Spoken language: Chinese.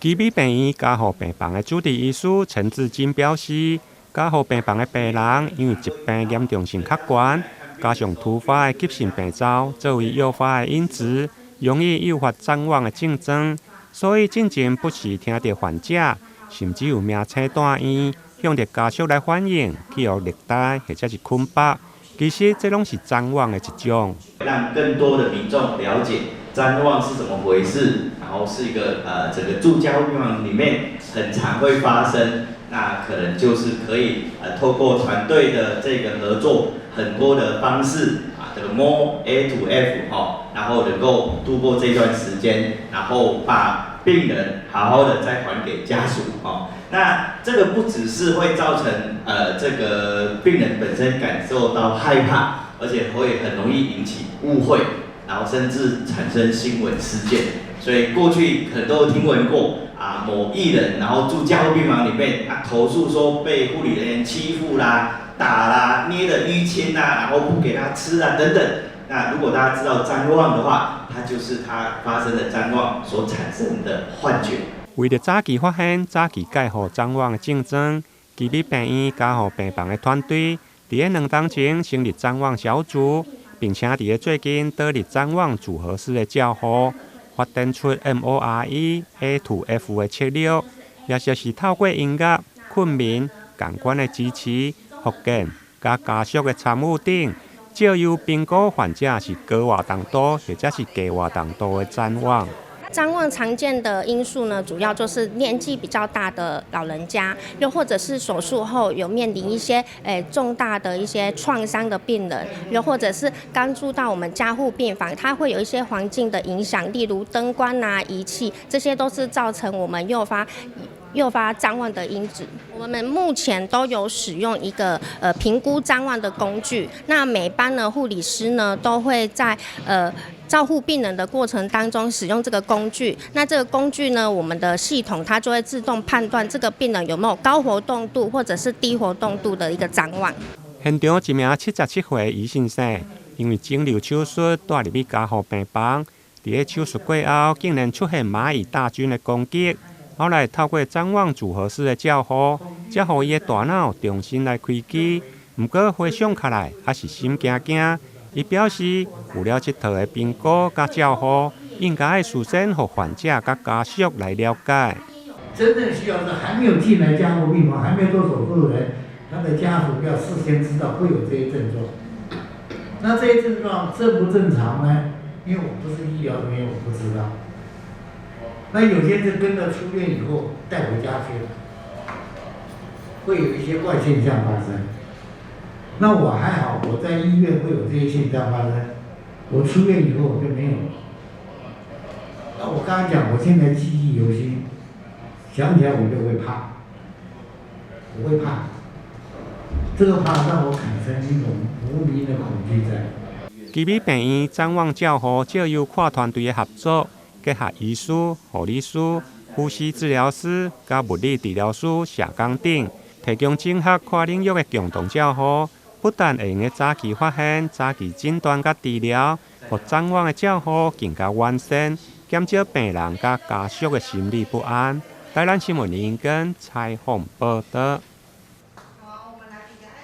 基美病院加护病房的主治医师陈志金表示，加护病房的病人因为疾病严重性较悬，加上突发的急性病灶作为诱发的因子，容易诱发谵妄的症状，所以进前不时听到患者甚至有命醒大院，向着家属来反映去予虐待或者是困迫。其实这拢是谵妄的一种。让更多的民众了解谵妄是怎么回事，然后是一个整个住家病房里面很常会发生，那可能就是可以透过团队的这个合作，很多的方式这个 more A to F 然后能够度过这段时间，然后把病人好好的再还给家属那这个不只是会造成这个病人本身感受到害怕，而且会很容易引起误会，然后甚至产生新闻事件。所以过去可能都有听闻过某艺人，然后住加护病房里面投诉说被护理人员欺负啦、打啦、捏了淤青啦，然后不给他吃啊等等。那如果大家知道谵妄的话，它就是它发生的谵妄所产生的幻觉。为了早期发现、早期戒护谵妄的症状，基美病院加护病房的团队伫2天前成立谵妄小组，并且伫最近导入谵妄组合式的照护，发展出 MORE A to F 的策略，也就是透过音乐、困眠、感官的支持、复健、加家属的参与等，借由评估患者是高活动度或者是低活动度的谵妄。谵妄常见的因素呢，主要就是年纪比较大的老人家，又或者是手术后有面临一些重大的一些创伤的病人，又或者是刚住到我们加护病房，它会有一些环境的影响，例如灯光仪器，这些都是造成我们诱发谵妄的因子。我们目前都有使用一个评估谵妄的工具，那每班的护理师呢都会在照护病人的过程当中使用这个工具。那这个工具呢，我们的系统它就会自动判断这个病人有没有高活动度或者是低活动度的一个谵妄。现场一名77岁余先生，因为肿瘤手术带入去加护病房，在手术过后竟然出现蚂蚁大军的攻击。后来透过谵妄组合式的照护，才让伊的大脑重新来开机。不过回想起来，还是心惊惊。伊表示，有了这套的评估甲照护，应该事先让患者甲家属来了解。真正需要是还没有进来加护病房、还没有做手术的人，他的家属要事先知道会有这些症状。那这些症状正不正常呢？因为我不是医疗人员，我不知道。那有些是跟着出院以后带回家去了，会有一些怪现象发生。那我还好，我在医院会有这些现象发生，我出院以后我就没有了。那我刚刚讲，我现在记忆犹新，想起来我就会怕，我会怕，这个怕让我产生一种无名的恐惧在。基美病院谵妄照护借由跨团队的合作，结合医师、护理师、呼吸治疗师、甲物理治疗师、社工等，提供整合跨领域的共同照护。不但会用早期发现、早期诊断甲治疗，让谵妄的照护更加完善，减少病人甲家属的心理不安。台南新闻林根采访报道。